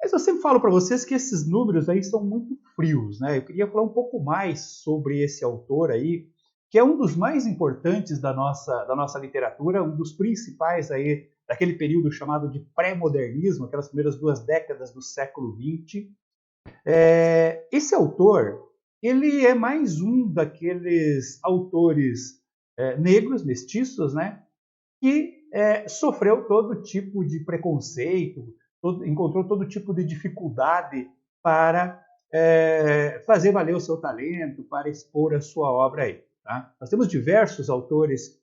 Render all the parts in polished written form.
Mas eu sempre falo para vocês que esses números aí são muito frios, né? Eu queria falar um pouco mais sobre esse autor aí, que é um dos mais importantes da nossa literatura, um dos principais aí daquele período chamado de pré-modernismo, aquelas primeiras 2 décadas do século XX. Esse autor, ele é mais um daqueles autores negros, mestiços, né? Que sofreu todo tipo de preconceito, encontrou todo tipo de dificuldade para fazer valer o seu talento, para expor a sua obra aí. Tá? Nós temos diversos autores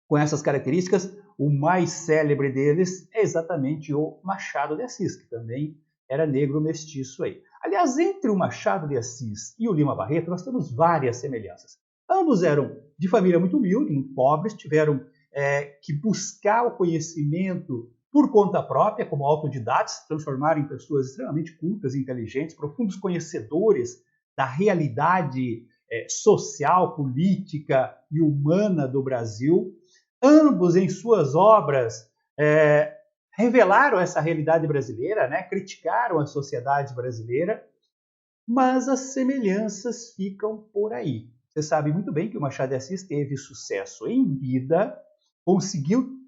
com essas características. O mais célebre deles é exatamente o Machado de Assis, que também era negro mestiço aí. Aliás, entre o Machado de Assis e o Lima Barreto, nós temos várias semelhanças. Ambos eram de família muito humilde, muito pobres, tiveram que buscar o conhecimento por conta própria, como autodidatos, se transformaram em pessoas extremamente cultas, inteligentes, profundos conhecedores da realidade social, política e humana do Brasil. Ambos, em suas obras, revelaram essa realidade brasileira, né? Criticaram a sociedade brasileira, mas as semelhanças ficam por aí. Você sabe muito bem que o Machado de Assis teve sucesso em vida, conseguiu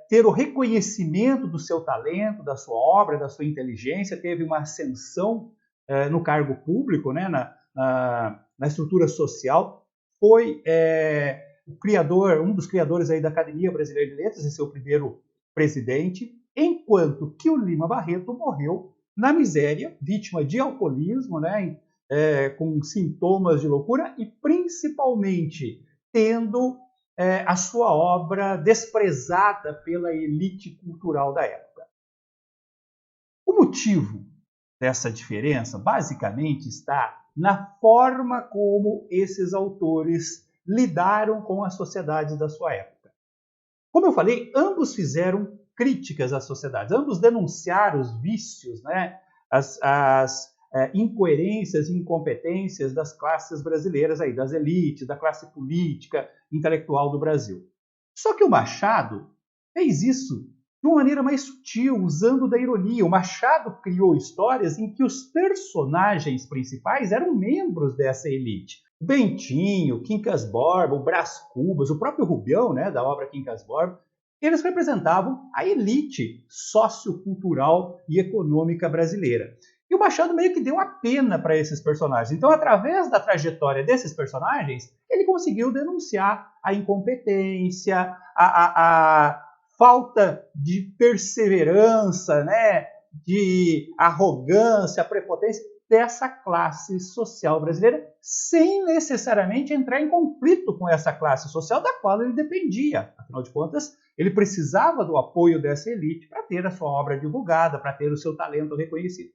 ter o reconhecimento do seu talento, da sua obra, da sua inteligência, teve uma ascensão no cargo público, né, na estrutura social, foi o criador, um dos criadores aí da Academia Brasileira de Letras, e seu primeiro presidente, enquanto que o Lima Barreto morreu na miséria, vítima de alcoolismo, né, com sintomas de loucura e principalmente tendo a sua obra desprezada pela elite cultural da época. O motivo dessa diferença, basicamente, está na forma como esses autores lidaram com as sociedades da sua época. Como eu falei, ambos fizeram críticas às sociedades, ambos denunciaram os vícios, né, as incoerências e incompetências das classes brasileiras, aí, das elites, da classe política, intelectual do Brasil. Só que o Machado fez isso de uma maneira mais sutil, usando da ironia. O Machado criou histórias em que os personagens principais eram membros dessa elite. O Bentinho, Quincas Borba, o Brás Cubas, o próprio Rubião, né, da obra Quincas Borba, eles representavam a elite sociocultural e econômica brasileira. E o Machado meio que deu a pena para esses personagens. Então, através da trajetória desses personagens, ele conseguiu denunciar a incompetência, a falta de perseverança, né, de arrogância, prepotência dessa classe social brasileira, sem necessariamente entrar em conflito com essa classe social da qual ele dependia. Afinal de contas, ele precisava do apoio dessa elite para ter a sua obra divulgada, para ter o seu talento reconhecido.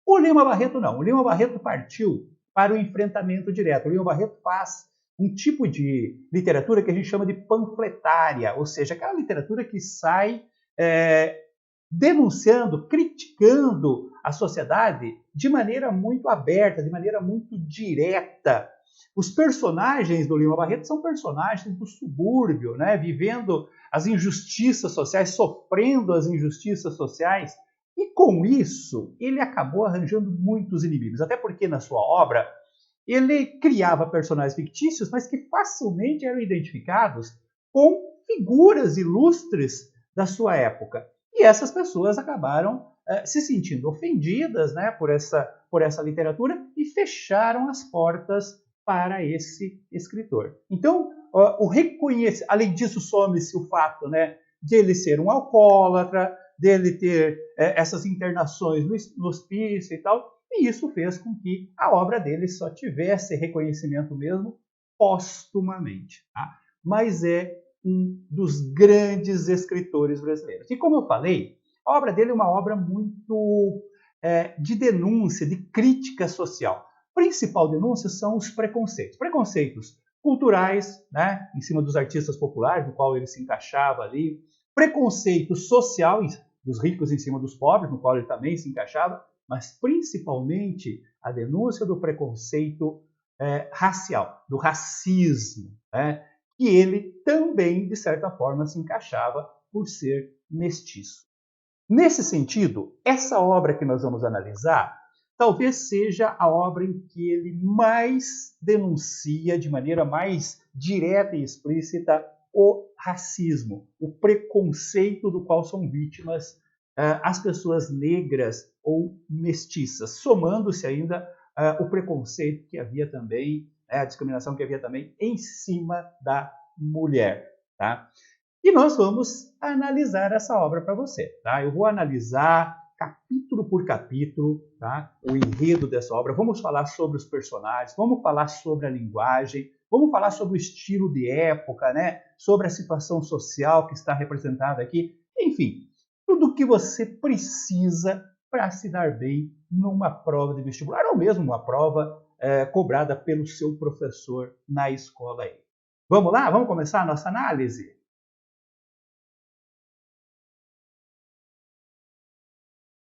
O Lima Barreto não. O Lima Barreto partiu para o enfrentamento direto. O Lima Barreto faz um tipo de literatura que a gente chama de panfletária, ou seja, aquela literatura que sai denunciando, criticando a sociedade de maneira muito aberta, de maneira muito direta. Os personagens do Lima Barreto são personagens do subúrbio, né? Vivendo as injustiças sociais, sofrendo as injustiças sociais. E com isso, ele acabou arranjando muitos inimigos, até porque na sua obra ele criava personagens fictícios, mas que facilmente eram identificados com figuras ilustres da sua época. E essas pessoas acabaram se sentindo ofendidas, né, por essa literatura e fecharam as portas para esse escritor. Então, além disso, some-se o fato, né, de ele ser um alcoólatra, dele ter essas internações no hospício e tal, e isso fez com que a obra dele só tivesse reconhecimento mesmo postumamente. Tá? Mas é um dos grandes escritores brasileiros. E como eu falei, a obra dele é uma obra muito de denúncia, de crítica social. A principal denúncia são os preconceitos. Preconceitos culturais, né, em cima dos artistas populares, no qual ele se encaixava ali. Preconceito social, dos ricos em cima dos pobres, no qual ele também se encaixava, mas principalmente a denúncia do preconceito racial, do racismo, né? Que ele também, de certa forma, se encaixava por ser mestiço. Nesse sentido, essa obra que nós vamos analisar talvez seja a obra em que ele mais denuncia de maneira mais direta e explícita o racismo, o preconceito do qual são vítimas as pessoas negras ou mestiças, somando-se ainda o preconceito que havia também, a discriminação que havia também em cima da mulher. Tá? E nós vamos analisar essa obra para você. Tá? Eu vou analisar capítulo por capítulo, tá? O enredo dessa obra. Vamos falar sobre os personagens, vamos falar sobre a linguagem, vamos falar sobre o estilo de época, né? Sobre a situação social que está representada aqui. Enfim, tudo o que você precisa para se dar bem numa prova de vestibular ou mesmo uma prova cobrada pelo seu professor na escola aí. Vamos lá? Vamos começar a nossa análise?